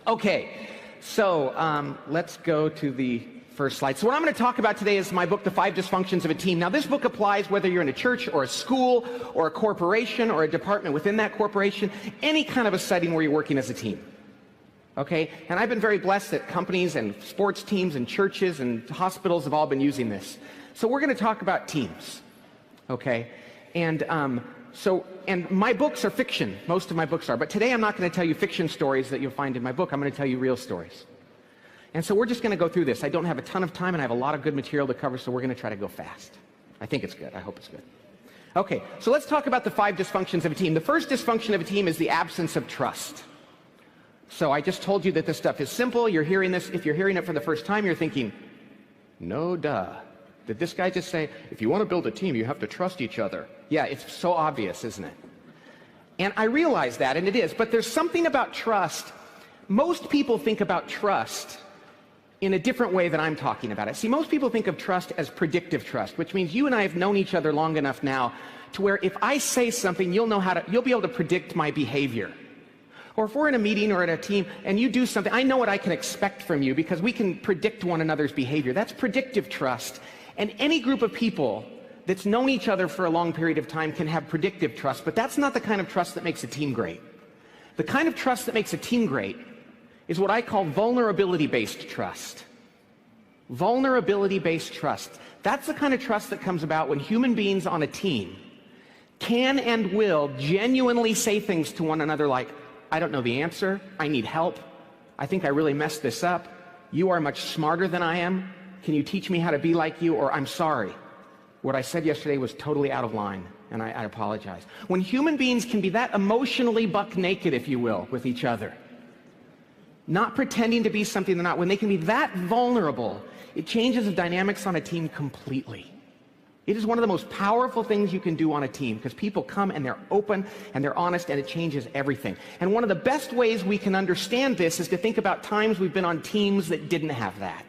Okay, so let's go to the first slide. So what I'm going to talk about today is my book, The 5 Dysfunctions of a Team. Now, this book applies whether you're in a church or a school or a corporation or a department within that corporation, any kind of a setting where you're working as a team. Okay, and I've been very blessed that companies and sports teams and churches and hospitals have all been using this. So we're going to talk about teams. Okay, and my books are fiction. Most of my books are. But today I'm not going to tell you fiction stories that you'll find in my book. I'm going to tell you real stories. And so we're just going to go through this. I don't have a ton of time, and I have a lot of good material to cover, so we're going to try to go fast. I think it's good. I hope it's good. Okay, so let's talk about the 5 dysfunctions of a team. The first dysfunction of a team is the absence of trust. So I just told you that this stuff is simple. You're hearing this. If you're hearing it for the first time, you're thinking, no duh. Did this guy just say, if you want to build a team, you have to trust each other? Yeah, it's so obvious, isn't it? And I realize that, and it is. But there's something about trust. Most people think about trust in a different way than I'm talking about it. See, most people think of trust as predictive trust, which means you and I have known each other long enough now to where if I say something, you'll be able to predict my behavior. Or if we're in a meeting or in a team and you do something, I know what I can expect from you because we can predict one another's behavior. That's predictive trust. And any group of people that's known each other for a long period of time can have predictive trust, but that's not the kind of trust that makes a team great. The kind of trust that makes a team great is what I call vulnerability-based trust. Vulnerability-based trust. That's the kind of trust that comes about when human beings on a team can and will genuinely say things to one another like, I don't know the answer, I need help, I think I really messed this up, you are much smarter than I am, can you teach me how to be like you, or I'm sorry, what I said yesterday was totally out of line, and I apologize. When human beings can be that emotionally buck naked, if you will, with each other, not pretending to be something they're not, when they can be that vulnerable, it changes the dynamics on a team completely. It is one of the most powerful things you can do on a team because people come and they're open and they're honest and it changes everything. And one of the best ways we can understand this is to think about times we've been on teams that didn't have that.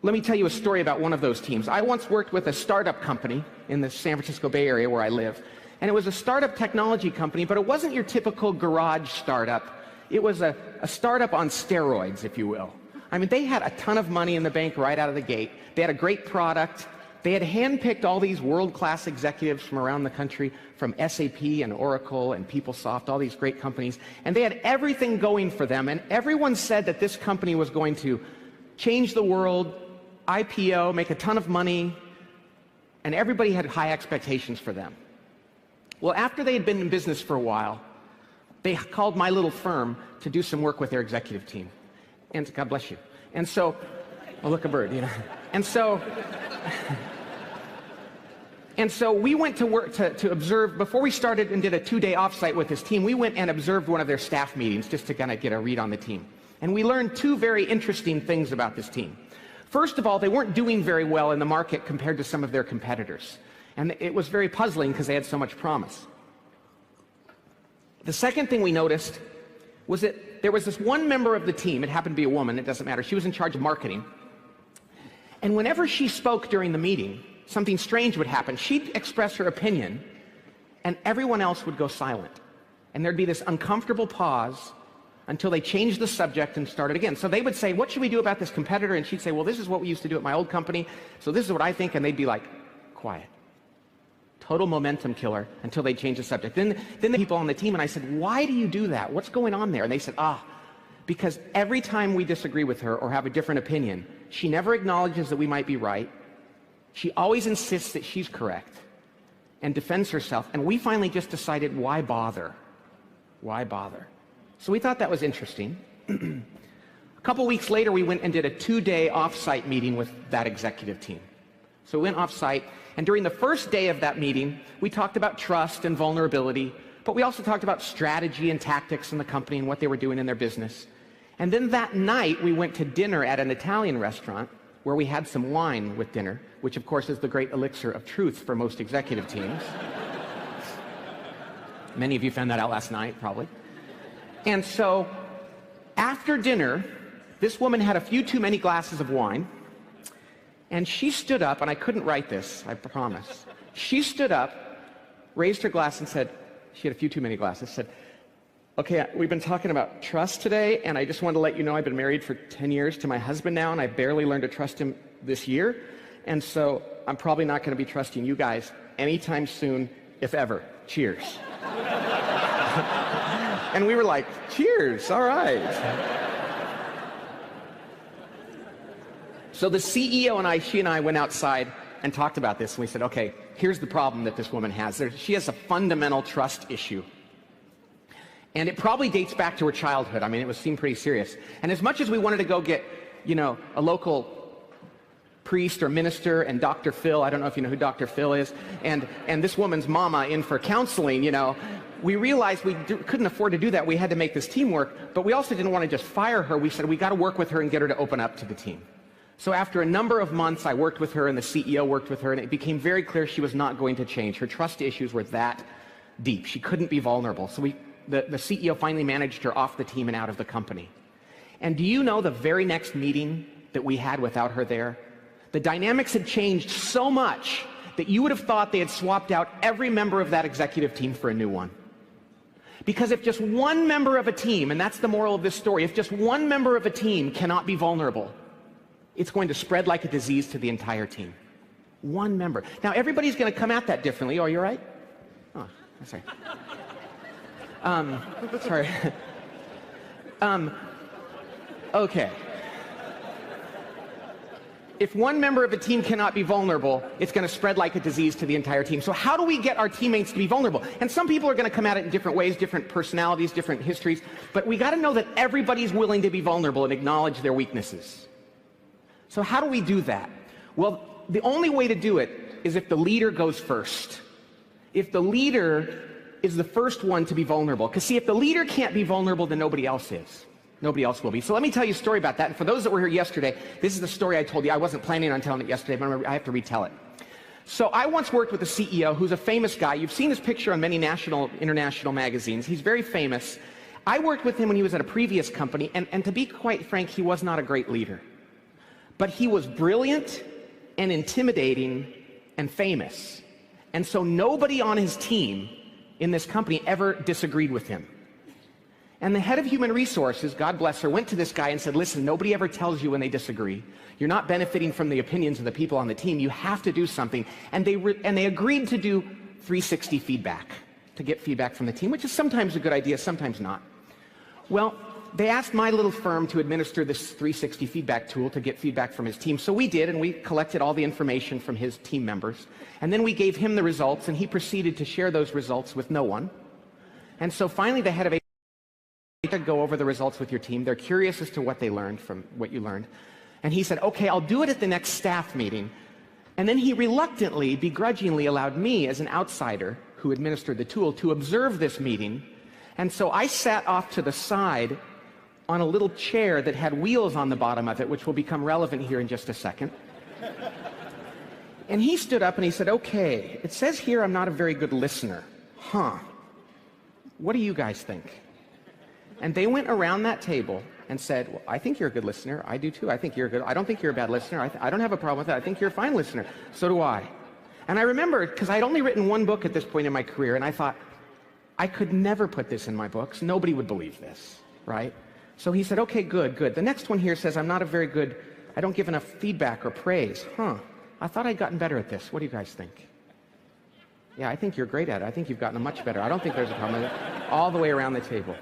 Let me tell you a story about one of those teams. I once worked with a startup company in the San Francisco Bay Area where I live. And it was a startup technology company, but it wasn't your typical garage startup. It was a startup on steroids, if you will. I mean, they had a ton of money in the bank right out of the gate. They had a great product. They had handpicked all these world-class executives from around the country, from SAP and Oracle and PeopleSoft, all these great companies, and they had everything going for them, and everyone said that this company was going to change the world, IPO, make a ton of money, and everybody had high expectations for them. Well, after they had been in business for a while, they called my little firm to do some work with their executive team. And God bless you. And so, oh, look, a bird, you know. And so we went to work to observe, before we started and did a 2-day offsite with this team, we went and observed one of their staff meetings just to kind of get a read on the team. And we learned 2 very interesting things about this team. First of all, they weren't doing very well in the market compared to some of their competitors. And it was very puzzling because they had so much promise. The second thing we noticed was that there was this one member of the team, it happened to be a woman, it doesn't matter, she was in charge of marketing. And whenever she spoke during the meeting, something strange would happen. She'd express her opinion, and everyone else would go silent. And there'd be this uncomfortable pause until they changed the subject and started again. So they would say, what should we do about this competitor? And she'd say, well, this is what we used to do at my old company, so this is what I think, and they'd be like, quiet. Total momentum killer until they changed the subject. Then the people on the team, and I said, why do you do that? What's going on there? And they said, because every time we disagree with her or have a different opinion, she never acknowledges that we might be right. She always insists that she's correct and defends herself. And we finally just decided, why bother? Why bother? So we thought that was interesting. A couple weeks later, we went and did a 2-day off-site meeting with that executive team. So we went off-site, and during the first day of that meeting, we talked about trust and vulnerability, but we also talked about strategy and tactics in the company and what they were doing in their business. And then that night, we went to dinner at an Italian restaurant where we had some wine with dinner, which of course is the great elixir of truth for most executive teams. Many of you found that out last night, probably. And so, after dinner, this woman had a few too many glasses of wine, and she stood up, and I couldn't write this, I promise. She stood up, raised her glass and said, she had a few too many glasses, said, Okay, we've been talking about trust today, and I just wanted to let you know I've been married for 10 years to my husband now, and I barely learned to trust him this year. And so I'm probably not going to be trusting you guys anytime soon, if ever. Cheers. And we were like, cheers, all right. So the CEO and she and I went outside and talked about this, and we said, okay, here's the problem that this woman has. She has a fundamental trust issue. And it probably dates back to her childhood. I mean, it seemed pretty serious. And as much as we wanted to go get, a local priest or minister and Dr. Phil, I don't know if you know who Dr. Phil is, and this woman's mama in for counseling, we realized we couldn't afford to do that. We had to make this team work, but we also didn't want to just fire her. We said, we got to work with her and get her to open up to the team. So after a number of months, I worked with her and the CEO worked with her, and it became very clear she was not going to change. Her trust issues were that deep. She couldn't be vulnerable. So the CEO finally managed her off the team and out of the company. And do you know the very next meeting that we had without her there? The dynamics had changed so much that you would have thought they had swapped out every member of that executive team for a new one. Because if just one member of a team, and that's the moral of this story, if just one member of a team cannot be vulnerable, it's going to spread like a disease to the entire team. One member. Now, everybody's going to come at that differently. Oh, you're right? Oh, sorry. Sorry. Okay. If one member of a team cannot be vulnerable, it's going to spread like a disease to the entire team. So how do we get our teammates to be vulnerable? And some people are going to come at it in different ways, different personalities, different histories, but we got to know that everybody's willing to be vulnerable and acknowledge their weaknesses. So how do we do that? Well, the only way to do it is if the leader goes first. If the leader is the first one to be vulnerable. Because see, if the leader can't be vulnerable, then nobody else is. Nobody else will be. So let me tell you a story about that. And for those that were here yesterday, this is the story I told you. I wasn't planning on telling it yesterday, but I have to retell it. So I once worked with a CEO who's a famous guy. You've seen his picture on many national, international magazines. He's very famous. I worked with him when he was at a previous company, and to be quite frank, he was not a great leader. But he was brilliant and intimidating and famous. And so nobody on his team in this company ever disagreed with him. And the head of human resources, God bless her, went to this guy and said, listen, nobody ever tells you when they disagree. You're not benefiting from the opinions of the people on the team. You have to do something. And they agreed to do 360 feedback, to get feedback from the team, which is sometimes a good idea, sometimes not. Well, they asked my little firm to administer this 360 feedback tool to get feedback from his team. So we did, and we collected all the information from his team members. And then we gave him the results, and he proceeded to share those results with no one. And so finally, the head of HR go over the results with your team. They're curious as to what they learned from what you learned. And he said, okay, I'll do it at the next staff meeting. And then he reluctantly, begrudgingly allowed me as an outsider who administered the tool to observe this meeting. And so I sat off to the side on a little chair that had wheels on the bottom of it, which will become relevant here in just a second. And he stood up and he said, okay, it says here I'm not a very good listener. Huh. What do you guys think? And they went around that table and said, well, I think you're a good listener. I do too. I think you're good. I don't think you're a bad listener. I don't have a problem with that. I think you're a fine listener. So do I. And I remember, because I'd only written one book at this point in my career, and I thought, I could never put this in my books. Nobody would believe this, right? So he said, okay, good, good. The next one here says I'm not a very good, I don't give enough feedback or praise. Huh. I thought I'd gotten better at this. What do you guys think? Yeah, I think you're great at it. I think you've gotten much better. I don't think there's a problem with it. All the way around the table.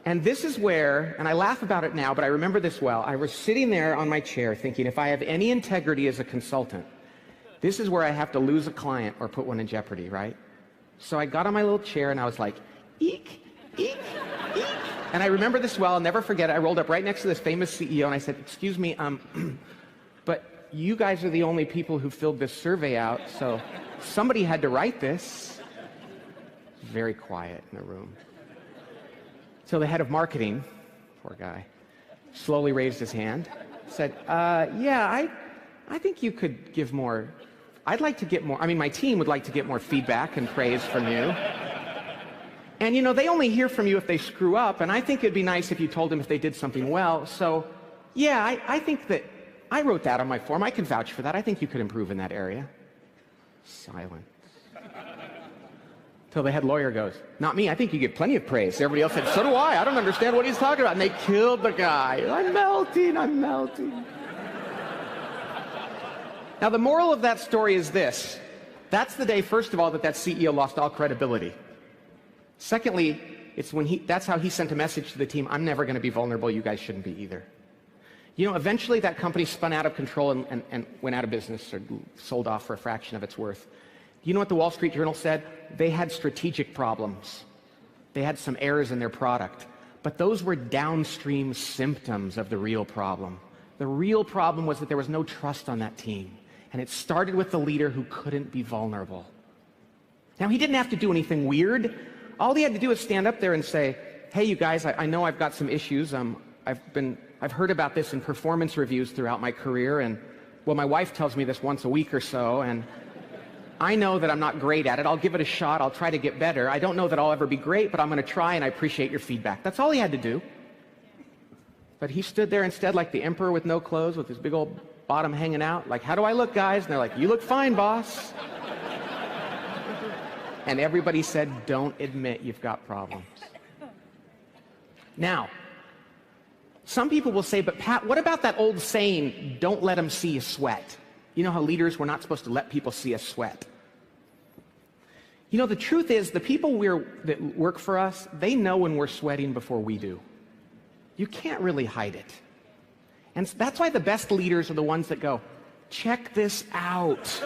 And this is where, and I laugh about it now, but I remember this well. I was sitting there on my chair thinking, if I have any integrity as a consultant, this is where I have to lose a client or put one in jeopardy, right? So I got on my little chair and I was like, eek, eek, eek. And I remember this well, I'll never forget it. I rolled up right next to this famous CEO and I said, excuse me, but you guys are the only people who filled this survey out, so somebody had to write this. Very quiet in the room. So the head of marketing, poor guy, slowly raised his hand, said, yeah, I think you could give more. I'd like to get more, my team would like to get more feedback and praise from you. And they only hear from you if they screw up, and I think it'd be nice if you told them if they did something well. So, yeah, I think that, I wrote that on my form. I can vouch for that. I think you could improve in that area. Silence. Till the head lawyer goes, not me, I think you get plenty of praise. Everybody else said, so do I don't understand what he's talking about. And they killed the guy. I'm melting, I'm melting. Now the moral of that story is this. That's the day, first of all, that CEO lost all credibility. Secondly, it's when that's how he sent a message to the team, I'm never going to be vulnerable, you guys shouldn't be either. You know, eventually that company spun out of control and went out of business or sold off for a fraction of its worth. You know what the Wall Street Journal said? They had strategic problems. They had some errors in their product. But those were downstream symptoms of the real problem. The real problem was that there was no trust on that team. And it started with the leader who couldn't be vulnerable. Now, he didn't have to do anything weird. All he had to do is stand up there and say, hey, you guys, I know I've got some issues. I've heard about this in performance reviews throughout my career. And, well, my wife tells me this once a week or so. And I know that I'm not great at it. I'll give it a shot. I'll try to get better. I don't know that I'll ever be great, but I'm going to try, and I appreciate your feedback. That's all he had to do. But he stood there instead like the emperor with no clothes, with his big old bottom hanging out, like, how do I look, guys? And they're like, you look fine, boss. And everybody said, don't admit you've got problems. Now, some people will say, but Pat, what about that old saying, don't let them see you sweat? You know how leaders, we're not supposed to let people see us sweat. You know, the truth is, the people that work for us, they know when we're sweating before we do. You can't really hide it. And that's why the best leaders are the ones that go, check this out.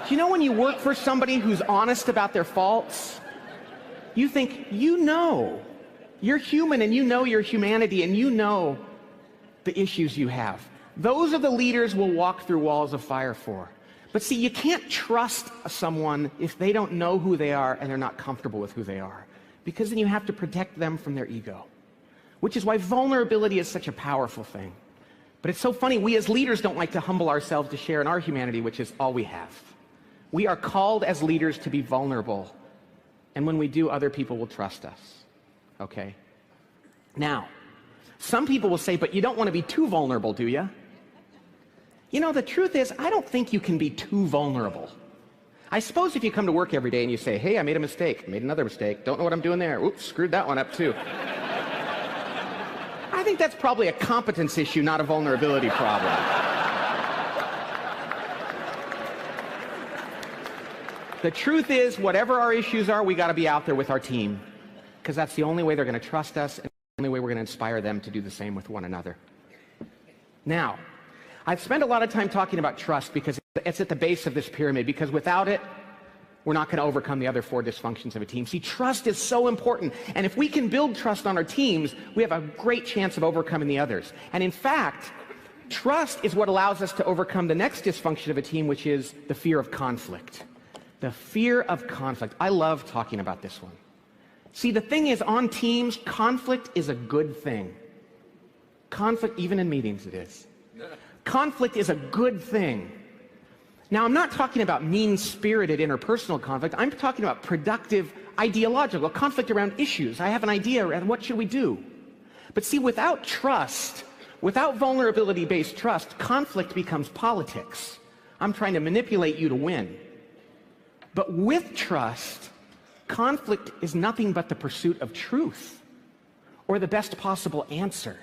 You know, when you work for somebody who's honest about their faults, you think, you know, you're human and you know your humanity and you know the issues you have. Those are the leaders we'll walk through walls of fire for. But see, you can't trust someone if they don't know who they are and they're not comfortable with who they are, because then you have to protect them from their ego, which is why vulnerability is such a powerful thing. But it's so funny, we as leaders don't like to humble ourselves to share in our humanity, which is all we have. We are called as leaders to be vulnerable, and when we do, other people will trust us, okay? Now, some people will say, but you don't want to be too vulnerable, do you? You know, the truth is, I don't think you can be too vulnerable. I suppose if you come to work every day and you say, hey, I made a mistake, made another mistake, don't know what I'm doing there, oops, screwed that one up too. I think that's probably a competence issue, not a vulnerability problem. The truth is, whatever our issues are, we got to be out there with our team, because that's the only way they're going to trust us, and the only way we're going to inspire them to do the same with one another. Now, I've spent a lot of time talking about trust because it's at the base of this pyramid, because without it, we're not going to overcome the other 4 dysfunctions of a team. See, trust is so important, and if we can build trust on our teams, we have a great chance of overcoming the others. And in fact, trust is what allows us to overcome the next dysfunction of a team, which is the fear of conflict. The fear of conflict. I love talking about this one. See, the thing is, on teams, conflict is a good thing. Conflict, even in meetings, it is. Conflict is a good thing. Now, I'm not talking about mean-spirited interpersonal conflict. I'm talking about productive, ideological conflict around issues. I have an idea, and what should we do? But see, without trust, without vulnerability-based trust, conflict becomes politics. I'm trying to manipulate you to win. But with trust, conflict is nothing but the pursuit of truth or the best possible answer.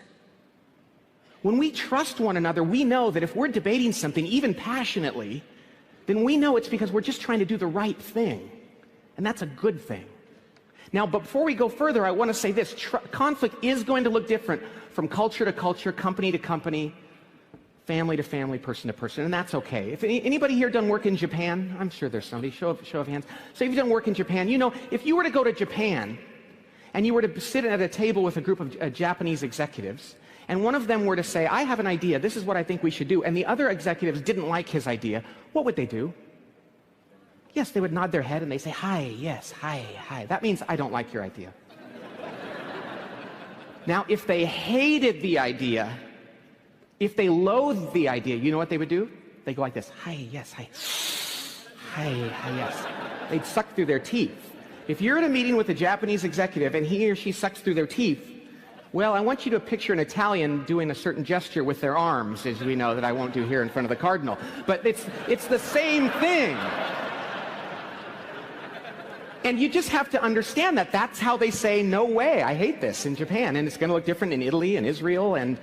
When we trust one another, we know that if we're debating something, even passionately, then we know it's because we're just trying to do the right thing. And that's a good thing. Now, but before we go further, I want to say this. Conflict is going to look different from culture to culture, company to company, family to family, person to person, and that's okay. If anybody here done work in Japan? I'm sure there's somebody. Show of hands. So if you've done work in Japan, you know, if you were to go to Japan and you were to sit at a table with a group of Japanese executives, and one of them were to say, I have an idea, this is what I think we should do, and the other executives didn't like his idea, what would they do? Yes, they would nod their head and they say, hi, yes, hi, hi. That means I don't like your idea. Now, if they hated the idea, if they loathed the idea, you know what they would do? They go like this, hi, yes, hi, hi, hi, yes. They'd suck through their teeth. If you're at a meeting with a Japanese executive and he or she sucks through their teeth, well, I want you to picture an Italian doing a certain gesture with their arms, as we know that I won't do here in front of the cardinal. But it's the same thing. And you just have to understand that that's how they say, no way, I hate this in Japan. And it's going to look different in Italy and Israel. And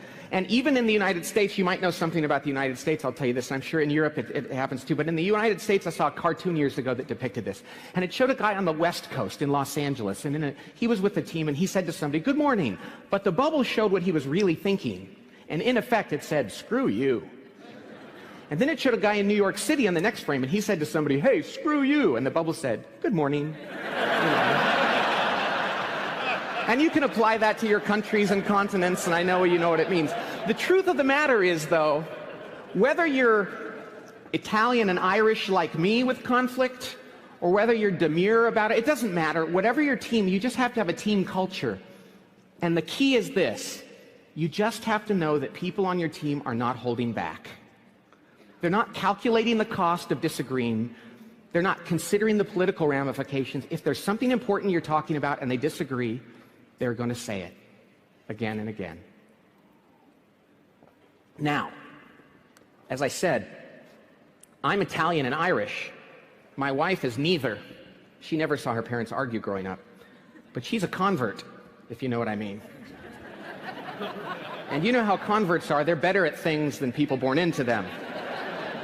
even in the United States, you might know something about the United States, I'll tell you this, and I'm sure in Europe it happens too. But in the United States, I saw a cartoon years ago that depicted this. And it showed a guy on the West Coast in Los Angeles. And he was with the team, and he said to somebody, good morning. But the bubble showed what he was really thinking. And in effect, it said, screw you. And then it showed a guy in New York City on the next frame, and he said to somebody, hey, screw you. And the bubble said, good morning. And you can apply that to your countries and continents, and I know you know what it means. The truth of the matter is, though, whether you're Italian and Irish like me with conflict, or whether you're demure about it, it doesn't matter. Whatever your team, you just have to have a team culture. And the key is this. You just have to know that people on your team are not holding back. They're not calculating the cost of disagreeing. They're not considering the political ramifications. If there's something important you're talking about and they disagree, they're going to say it again and again. Now, as I said, I'm Italian and Irish. My wife is neither. She never saw her parents argue growing up. But she's a convert, if you know what I mean. And you know how converts are. They're better at things than people born into them.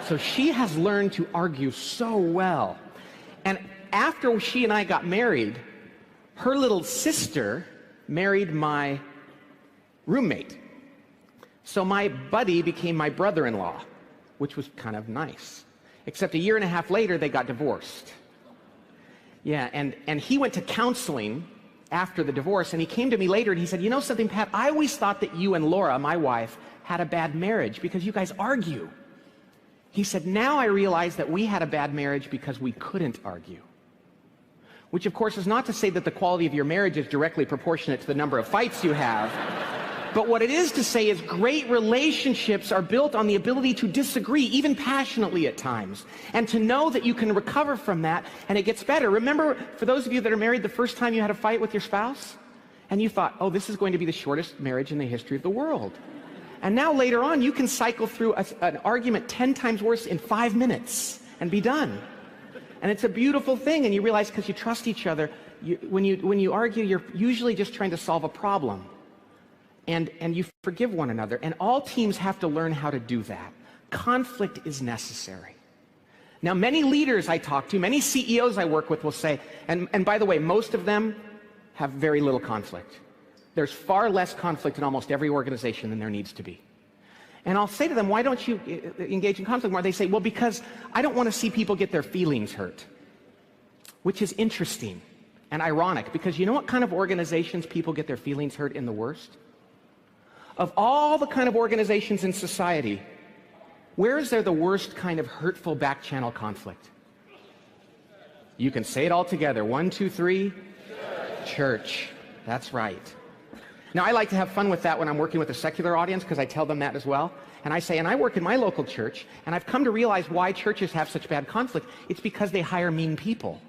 So she has learned to argue so well. And after she and I got married, her little sister married my roommate. So my buddy became my brother-in-law, which was kind of nice. Except a year and a half later, they got divorced. Yeah, and he went to counseling after the divorce, and he came to me later and he said, you know something, Pat, I always thought that you and Laura, my wife, had a bad marriage because you guys argue. He said, now I realize that we had a bad marriage because we couldn't argue. Which, of course, is not to say that the quality of your marriage is directly proportionate to the number of fights you have. But what it is to say is great relationships are built on the ability to disagree, even passionately at times, and to know that you can recover from that, and it gets better. Remember, for those of you that are married, the first time you had a fight with your spouse, and you thought, oh, this is going to be the shortest marriage in the history of the world. And now later on, you can cycle through an argument 10 times worse in 5 minutes and be done. And it's a beautiful thing, and you realize because you trust each other, when you argue, you're usually just trying to solve a problem. And you forgive one another. And all teams have to learn how to do that. Conflict is necessary. Now, many leaders I talk to, many CEOs I work with will say, and by the way, most of them have very little conflict. There's far less conflict in almost every organization than there needs to be. And I'll say to them, why don't you engage in conflict more? They say, well, because I don't want to see people get their feelings hurt. Which is interesting and ironic, because you know what kind of organizations people get their feelings hurt in the worst? Of all the kind of organizations in society, where is there the worst kind of hurtful back-channel conflict? You can say it all together. 1, 2, 3. Church. That's right. Now, I like to have fun with that when I'm working with a secular audience, because I tell them that as well. And I say, and I work in my local church, and I've come to realize why churches have such bad conflict. It's because they hire mean people.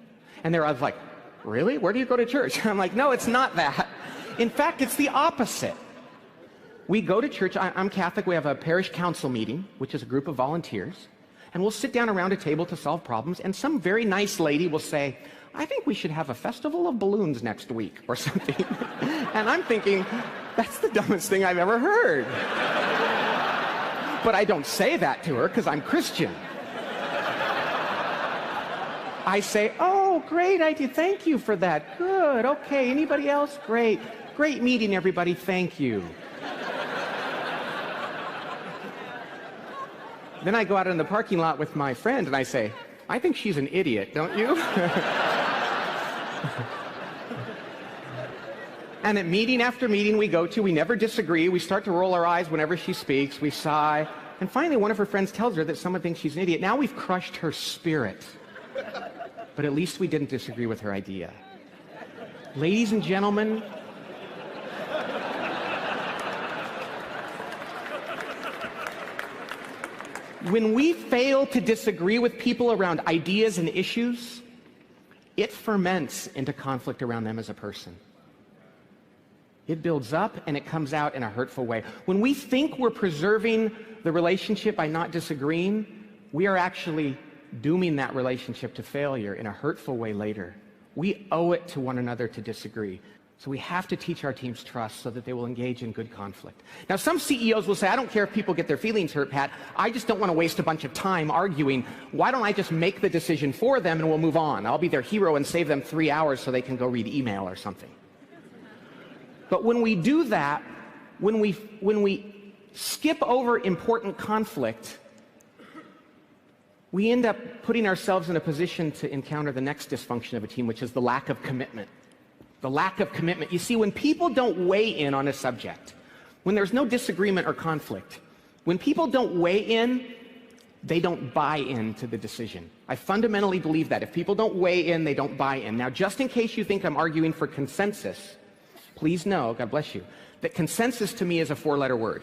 And they're like, really? Where do you go to church? I'm like, no, it's not that. In fact, it's the opposite. We go to church. I'm Catholic. We have a parish council meeting, which is a group of volunteers. And we'll sit down around a table to solve problems. And some very nice lady will say, I think we should have a festival of balloons next week or something. And I'm thinking, that's the dumbest thing I've ever heard. But I don't say that to her because I'm Christian. I say, oh, great idea. Thank you for that. Good. Okay. Anybody else? Great. Great meeting, everybody. Thank you. Then I go out in the parking lot with my friend and I say, I think she's an idiot, don't you? And at meeting after meeting we go to, we never disagree. We start to roll our eyes whenever she speaks. We sigh. And finally, one of her friends tells her that someone thinks she's an idiot. Now we've crushed her spirit. But at least we didn't disagree with her idea. Ladies and gentlemen, when we fail to disagree with people around ideas and issues, it ferments into conflict around them as a person. It builds up and it comes out in a hurtful way. When we think we're preserving the relationship by not disagreeing, we are actually dooming that relationship to failure in a hurtful way later. We owe it to one another to disagree. So we have to teach our teams trust so that they will engage in good conflict. Now, some CEOs will say, I don't care if people get their feelings hurt, Pat. I just don't want to waste a bunch of time arguing. Why don't I just make the decision for them and we'll move on? I'll be their hero and save them 3 hours so they can go read email or something. But when we do that, when we skip over important conflict, we end up putting ourselves in a position to encounter the next dysfunction of a team, which is the lack of commitment. The lack of commitment. You see, when people don't weigh in on a subject, when there's no disagreement or conflict, when people don't weigh in, they don't buy into the decision. I fundamentally believe that. If people don't weigh in, they don't buy in. Now, just in case you think I'm arguing for consensus, please know, God bless you, that consensus to me is a 4-letter word.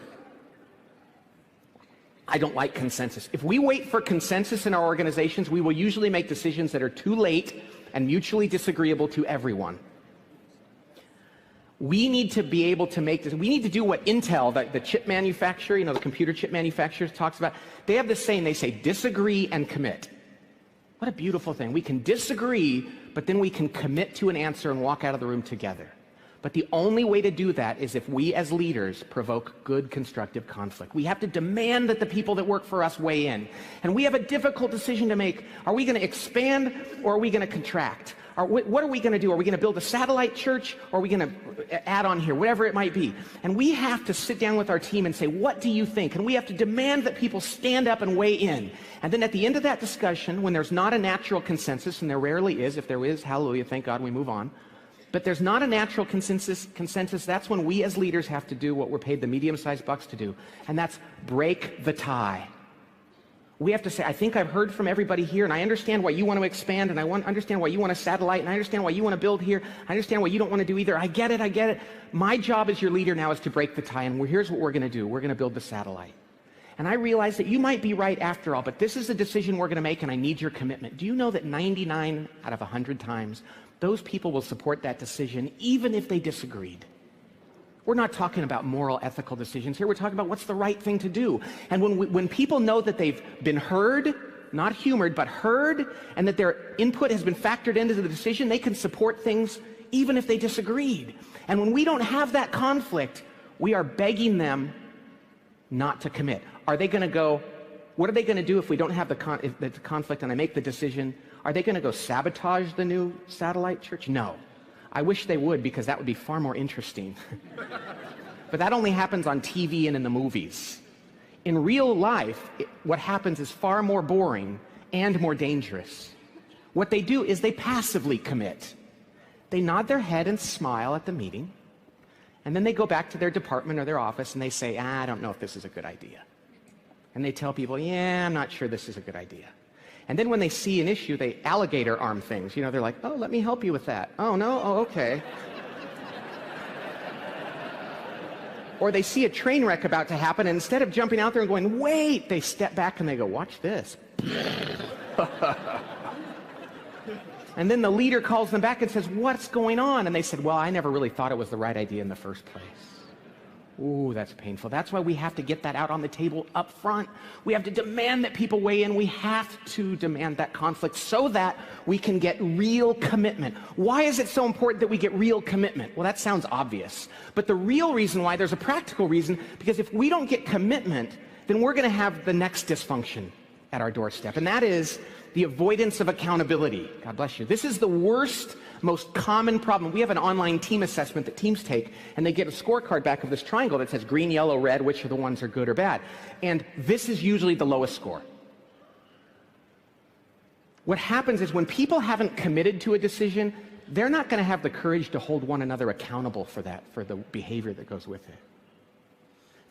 I don't like consensus. If we wait for consensus in our organizations, we will usually make decisions that are too late and mutually disagreeable to everyone. We need to be able to make this. We need to do what Intel, the chip manufacturer, the computer chip manufacturer talks about. They have this saying, they say, disagree and commit. What a beautiful thing. We can disagree, but then we can commit to an answer and walk out of the room together. But the only way to do that is if we as leaders provoke good, constructive conflict. We have to demand that the people that work for us weigh in. And we have a difficult decision to make. Are we going to expand or are we going to contract? What are we going to do? Are we going to build a satellite church or are we going to add on here, whatever it might be? And we have to sit down with our team and say, what do you think? And we have to demand that people stand up and weigh in. And then at the end of that discussion, when there's not a natural consensus, and there rarely is, if there is, hallelujah, thank God, we move on. But there's not a natural consensus, that's when we as leaders have to do what we're paid the medium-sized bucks to do, and that's break the tie. We have to say, I think I've heard from everybody here, and I understand why you want to expand, and I understand why you want a satellite, and I understand why you want to build here. I understand why you don't want to do either. I get it. My job as your leader now is to break the tie, and here's what we're going to do. We're going to build the satellite. And I realize that you might be right after all, but this is a decision we're going to make, and I need your commitment. Do you know that 99 out of 100 times, those people will support that decision, even if they disagreed? We're not talking about moral, ethical decisions here. We're talking about what's the right thing to do. And when people know that they've been heard, not humored, but heard, and that their input has been factored into the decision, they can support things even if they disagreed. And when we don't have that conflict, we are begging them not to commit. Are they going to go, what are they going to do if we don't have the conflict and I make the decision? Are they going to go sabotage the new satellite church? No. I wish they would, because that would be far more interesting. But that only happens on TV and in the movies. In real life, what happens is far more boring and more dangerous. What they do is they passively commit. They nod their head and smile at the meeting, and then they go back to their department or their office and they say, I don't know if this is a good idea. And they tell people, yeah, I'm not sure this is a good idea. And then when they see an issue, they alligator arm things. They're like, oh, let me help you with that. Oh, no? Oh, okay. Or they see a train wreck about to happen, and instead of jumping out there and going, wait, they step back and they go, watch this. And then the leader calls them back and says, what's going on? And they said, well, I never really thought it was the right idea in the first place. Ooh, that's painful. That's why we have to get that out on the table up front. We have to demand that people weigh in. We have to demand that conflict so that we can get real commitment. Why is it so important that we get real commitment? Well, that sounds obvious. But the real reason why, there's a practical reason, because if we don't get commitment, then we're going to have the next dysfunction at our doorstep, and that is the avoidance of accountability. God bless you. This is the worst, most common problem. We have an online team assessment that teams take, and they get a scorecard back of this triangle that says green, yellow, red, which are the ones are good or bad. And this is usually the lowest score. What happens is when people haven't committed to a decision, they're not going to have the courage to hold one another accountable for that, for the behavior that goes with it.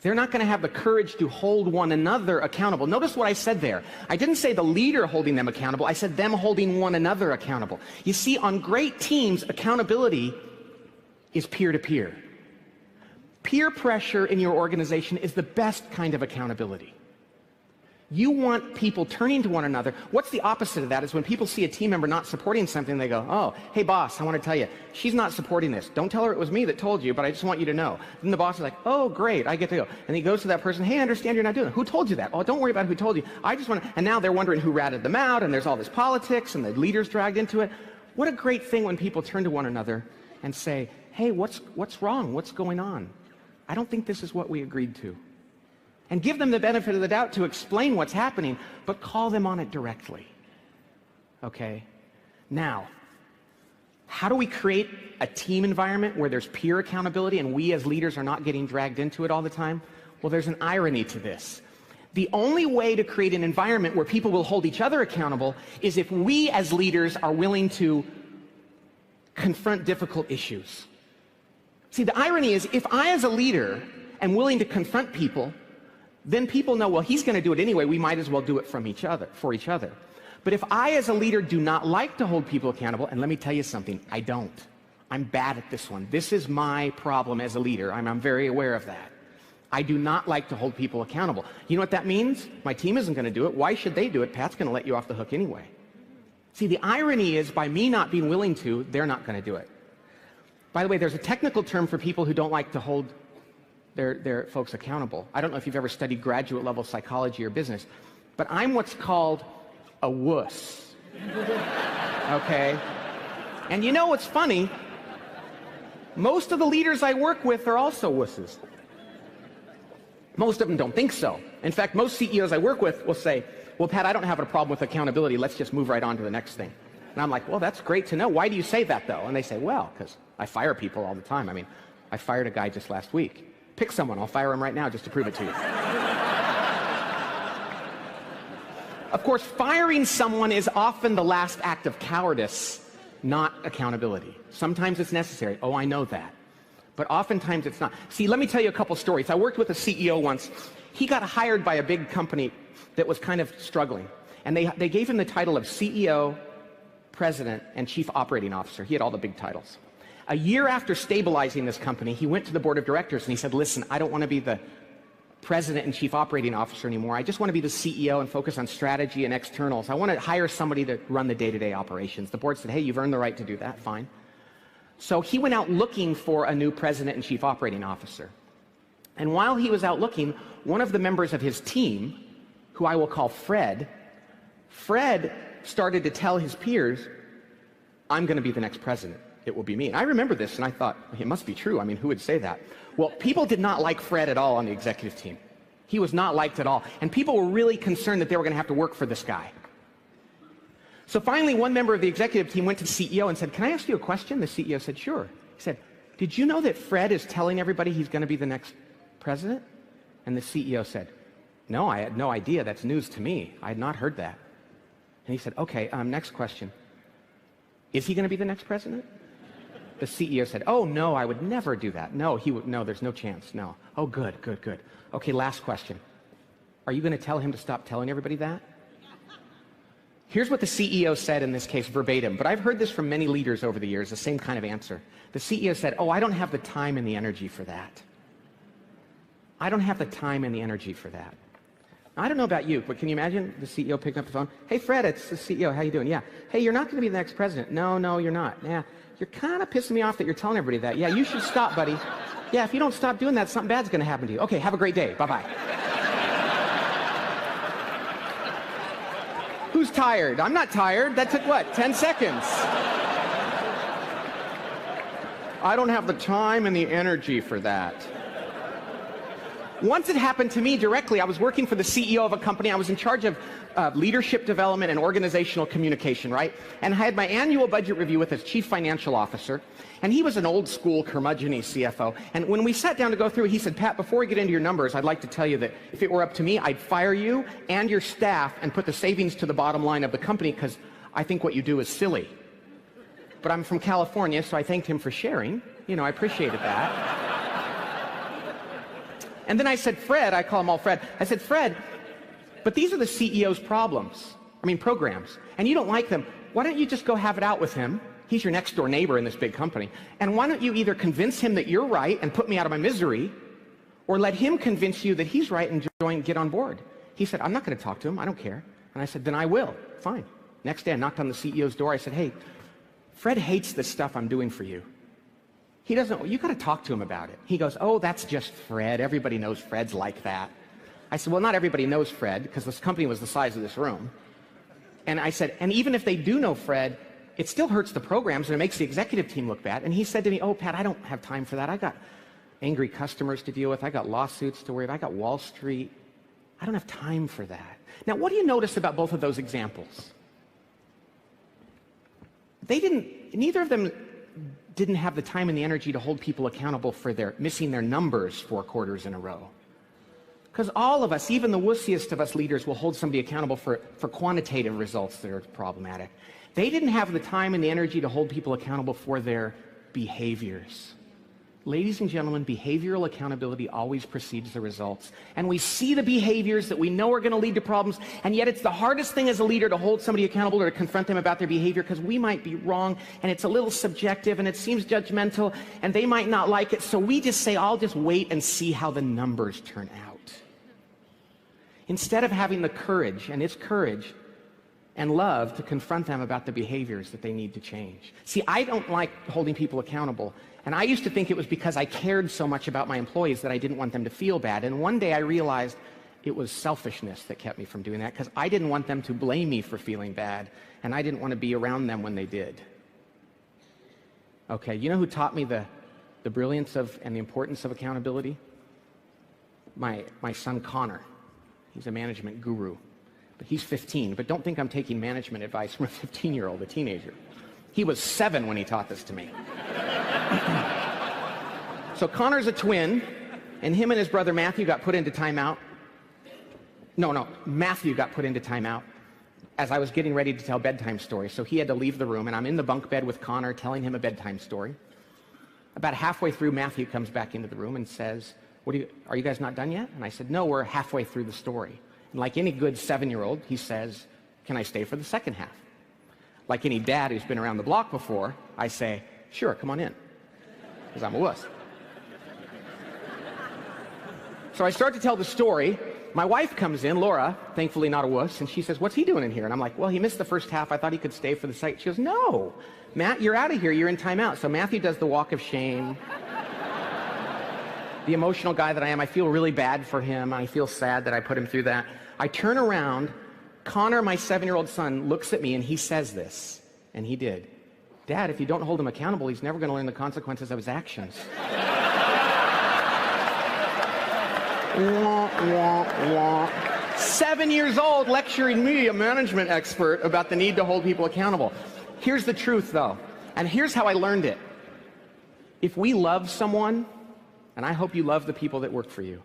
They're not going to have the courage to hold one another accountable. Notice what I said there. I didn't say the leader holding them accountable. I said them holding one another accountable. You see, on great teams, accountability is peer-to-peer. Peer pressure in your organization is the best kind of accountability. You want people turning to one another. What's the opposite of that is when people see a team member not supporting something, they go, oh, hey boss, I want to tell you, she's not supporting this. Don't tell her it was me that told you, but I just want you to know. Then the boss is like, oh, great, I get to go. And he goes to that person, hey, I understand you're not doing it. Who told you that? Oh, don't worry about who told you. I just want to, and now they're wondering who ratted them out, and there's all this politics, and the leader's dragged into it. What a great thing when people turn to one another and say, hey, what's wrong? What's going on? I don't think this is what we agreed to. And give them the benefit of the doubt to explain what's happening, but call them on it directly. Okay? Now, how do we create a team environment where there's peer accountability and we as leaders are not getting dragged into it all the time? Well, there's an irony to this. The only way to create an environment where people will hold each other accountable is if we as leaders are willing to confront difficult issues. See, the irony is if I as a leader am willing to confront people, then people know, well, he's going to do it anyway, we might as well do it for each other. But if I as a leader do not like to hold people accountable, and let me tell you something, I don't. I'm bad at this one. This is my problem as a leader. I'm very aware of that. I do not like to hold people accountable. You know what that means? My team isn't going to do it. Why should they do it? Pat's going to let you off the hook anyway. See, the irony is by me not being willing to, they're not going to do it. By the way, there's a technical term for people who don't like to hold their folks accountable. I don't know if you've ever studied graduate level psychology or business, but I'm what's called a wuss. Okay? And you know what's funny? Most of the leaders I work with are also wusses. Most of them don't think so. In fact, most CEOs I work with will say, well, Pat, I don't have a problem with accountability. Let's just move right on to the next thing. And I'm like, well, that's great to know. Why do you say that, though? And they say, well, because I fire people all the time. I mean, I fired a guy just last week. Pick someone. I'll fire him right now just to prove it to you. Of course, firing someone is often the last act of cowardice, not accountability. Sometimes it's necessary. Oh, I know that. But oftentimes it's not. See, let me tell you a couple stories. I worked with a CEO once. He got hired by a big company that was kind of struggling. And they gave him the title of CEO, President, and Chief Operating Officer. He had all the big titles. A year after stabilizing this company, he went to the board of directors and he said, listen, I don't want to be the President and Chief Operating Officer anymore. I just want to be the CEO and focus on strategy and externals. I want to hire somebody to run the day-to-day operations. The board said, hey, you've earned the right to do that. Fine. So he went out looking for a new President and Chief Operating Officer. And while he was out looking, one of the members of his team, who I will call Fred started to tell his peers, I'm going to be the next president. It will be me. And I remember this, and I thought, it must be true. I mean, who would say that? Well, people did not like Fred at all on the executive team. He was not liked at all. And people were really concerned that they were going to have to work for this guy. So finally, one member of the executive team went to the CEO and said, can I ask you a question? The CEO said, sure. He said, did you know that Fred is telling everybody he's going to be the next president? And the CEO said, no, I had no idea. That's news to me. I had not heard that. And he said, okay, next question. Is he going to be the next president? The CEO said, oh, no, I would never do that. No, no, there's no chance. No. Oh, good. Okay, last question. Are you going to tell him to stop telling everybody that? Here's what the CEO said in this case verbatim, but I've heard this from many leaders over the years, the same kind of answer. The CEO said, oh, I don't have the time and the energy for that. I don't have the time and the energy for that. Now, I don't know about you, but can you imagine the CEO picking up the phone? Hey, Fred, it's the CEO. How you doing? Yeah. Hey, you're not going to be the next president. No, you're not. Yeah. You're kind of pissing me off that you're telling everybody that. Yeah, you should stop, buddy. Yeah, if you don't stop doing that, something bad's going to happen to you. Okay, have a great day. Bye-bye. Who's tired? I'm not tired. That took what, 10 seconds? I don't have the time and the energy for that. Once it happened to me directly. I was working for the CEO of a company. I was in charge of leadership development and organizational communication, right? And I had my annual budget review with his chief financial officer. And he was an old school curmudgeon-y CFO. And when we sat down to go through it, he said, Pat, before we get into your numbers, I'd like to tell you that if it were up to me, I'd fire you and your staff and put the savings to the bottom line of the company because I think what you do is silly. But I'm from California, so I thanked him for sharing. You know, I appreciated that. And then I said, Fred, I call him all Fred. I said, Fred, but these are the CEO's programs, and you don't like them. Why don't you just go have it out with him? He's your next door neighbor in this big company. And why don't you either convince him that you're right and put me out of my misery, or let him convince you that he's right and get on board? He said, I'm not going to talk to him. I don't care. And I said, then I will. Fine. Next day, I knocked on the CEO's door. I said, hey, Fred hates the stuff I'm doing for you. He doesn't, you got to talk to him about it. He goes, oh, that's just Fred. Everybody knows Fred's like that. I said, well, not everybody knows Fred because this company was the size of this room. And I said, and even if they do know Fred, it still hurts the programs and it makes the executive team look bad. And he said to me, oh, Pat, I don't have time for that. I got angry customers to deal with. I got lawsuits to worry about. I got Wall Street. I don't have time for that. Now, what do you notice about both of those examples? Neither of them didn't have the time and the energy to hold people accountable for missing their numbers 4 quarters in a row. Because all of us, even the wussiest of us leaders, will hold somebody accountable for quantitative results that are problematic. They didn't have the time and the energy to hold people accountable for their behaviors. Ladies and gentlemen, behavioral accountability always precedes the results. And we see the behaviors that we know are going to lead to problems, and yet it's the hardest thing as a leader to hold somebody accountable or to confront them about their behavior, because we might be wrong, and it's a little subjective, and it seems judgmental, and they might not like it, so we just say, I'll just wait and see how the numbers turn out. Instead of having the courage, and it's courage, and love to confront them about the behaviors that they need to change. See, I don't like holding people accountable. And I used to think it was because I cared so much about my employees that I didn't want them to feel bad. And one day I realized it was selfishness that kept me from doing that, because I didn't want them to blame me for feeling bad, and I didn't want to be around them when they did. Okay, you know who taught me the brilliance and the importance of accountability? My son Connor. He's a management guru. But he's 15. But don't think I'm taking management advice from a 15-year-old, a teenager. He was 7 when he taught this to me. So Connor's a twin, and him and his brother Matthew got put into timeout. Matthew got put into timeout as I was getting ready to tell bedtime stories. So he had to leave the room, and I'm in the bunk bed with Connor telling him a bedtime story. About halfway through, Matthew comes back into the room and says, are you guys not done yet? And I said, no, we're halfway through the story. And like any good 7-year-old, he says, can I stay for the second half? Like any dad who's been around the block before, I say, sure, come on in, because I'm a wuss. So I start to tell the story. My wife comes in, Laura, thankfully not a wuss, and she says, what's he doing in here? And I'm like, well, he missed the first half. I thought he could stay for the second. She goes, no, Matt, you're out of here. You're in timeout. So Matthew does the walk of shame. The emotional guy that I am, I feel really bad for him. I feel sad that I put him through that. I turn around. Connor, my 7-year-old son, looks at me and he says this, and he did. Dad, if you don't hold him accountable, he's never going to learn the consequences of his actions. Wah, wah, wah. 7 years old lecturing me, a management expert, about the need to hold people accountable. Here's the truth, though, and here's how I learned it. If we love someone, and I hope you love the people that work for you,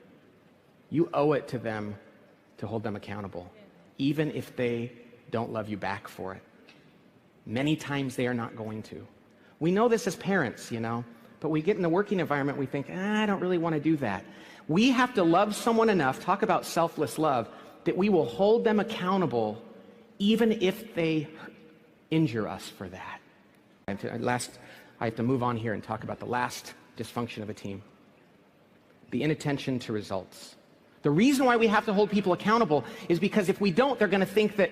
you owe it to them to hold them accountable, even if they don't love you back for it. Many times they are not going to. We know this as parents, but we get in the working environment, we think, I don't really want to do that. We have to love someone enough, talk about selfless love, that we will hold them accountable even if they injure us for that. I have to move on here and talk about the last dysfunction of a team. The inattention to results. The reason why we have to hold people accountable is because if we don't, they're going to think that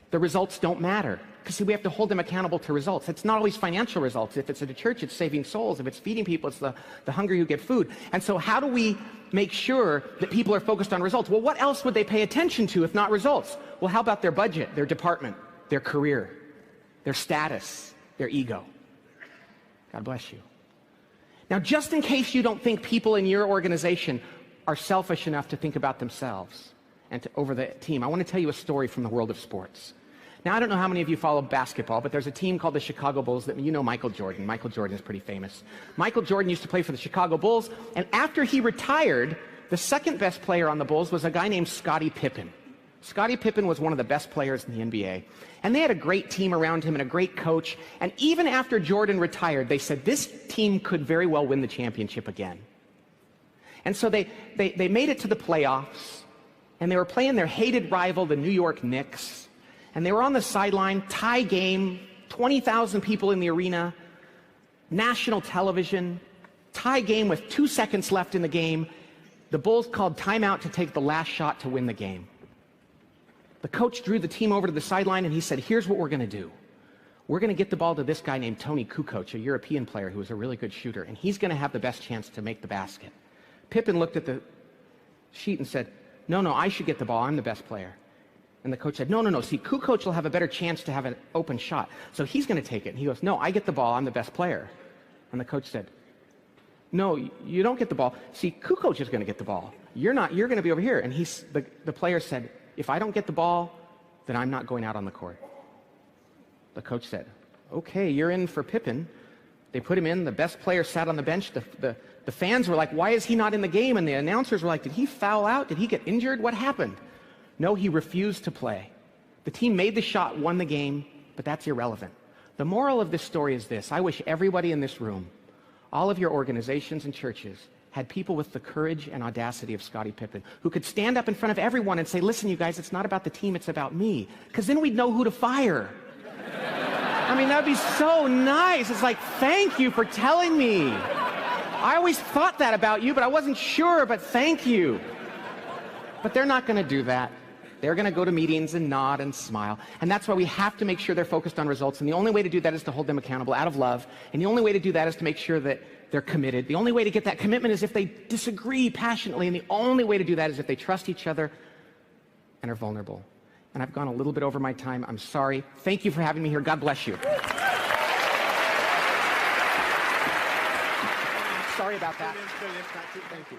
the results don't matter. Because see, we have to hold them accountable to results. It's not always financial results. If it's at a church, it's saving souls. If it's feeding people, it's the hungry who get food. And so how do we make sure that people are focused on results? Well, what else would they pay attention to if not results? Well, how about their budget, their department, their career, their status, their ego? God bless you. Now, just in case you don't think people in your organization are selfish enough to think about themselves and over the team, I want to tell you a story from the world of sports. Now, I don't know how many of you follow basketball, but there's a team called the Chicago Bulls that you know Michael Jordan. Michael Jordan is pretty famous. Michael Jordan used to play for the Chicago Bulls, and after he retired, the second best player on the Bulls was a guy named Scottie Pippen. Scottie Pippen was one of the best players in the NBA, and they had a great team around him and a great coach, and even after Jordan retired, they said this team could very well win the championship again. And so they made it to the playoffs, and they were playing their hated rival, the New York Knicks. And they were on the sideline, tie game, 20,000 people in the arena, national television, tie game with 2 seconds left in the game. The Bulls called timeout to take the last shot to win the game. The coach drew the team over to the sideline and he said, here's what we're going to do. We're going to get the ball to this guy named Tony Kukoc, a European player who was a really good shooter, and he's going to have the best chance to make the basket. Pippen looked at the sheet and said, no, I should get the ball. I'm the best player. And the coach said, no, no, no. See, coach will have a better chance to have an open shot. So he's going to take it. And he goes, no, I get the ball. I'm the best player. And the coach said, no, you don't get the ball. See, coach is going to get the ball. You're not. You're going to be over here. And the player said, if I don't get the ball, then I'm not going out on the court. The coach said, okay, you're in for Pippen. They put him in. The best player sat on the bench. The fans were like, why is he not in the game? And the announcers were like, did he foul out? Did he get injured? What happened? No, he refused to play. The team made the shot, won the game, but that's irrelevant. The moral of this story is this. I wish everybody in this room, all of your organizations and churches, had people with the courage and audacity of Scottie Pippen, who could stand up in front of everyone and say, listen, you guys, it's not about the team, it's about me. Because then we'd know who to fire. I mean, that'd be so nice. It's like, thank you for telling me. I always thought that about you, but I wasn't sure, but thank you. But they're not going to do that. They're going to go to meetings and nod and smile. And that's why we have to make sure they're focused on results. And the only way to do that is to hold them accountable out of love. And the only way to do that is to make sure that they're committed. The only way to get that commitment is if they disagree passionately. And the only way to do that is if they trust each other and are vulnerable. And I've gone a little bit over my time. I'm sorry. Thank you for having me here. God bless you. Sorry about that. Thank you.